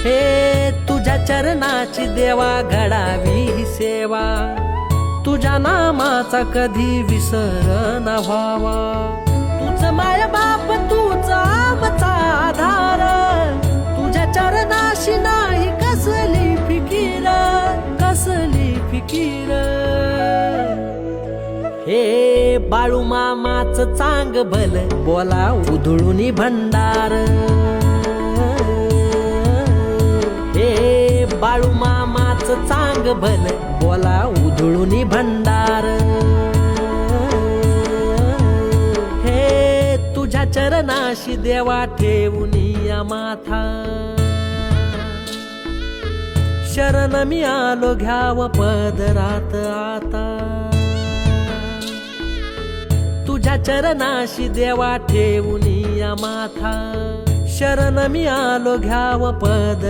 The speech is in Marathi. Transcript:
हे तुझ्या चरणाची देवा घडावी ही सेवा, तुझ्या नामाचा कधी विसर न व्हावा। तुझ माय बाप तूच आमचा आधार, तुझ्या चरणाशी नाही कसली फिकीर, कसली फिकीर। हे बाळू मामाच चांग भल बोला उधळूनी भंडार, हे बाळू मामाच चांग भल बोला उधळूनी भंडार। हे तुझ्या चरणाशी देवा ठेवूनी माथा, शरण मी आलो घ्याव पदरात आता। तुझ्या चरणाशी देवा ठेवूनी माथा, शरण मी आलो घ्याव पद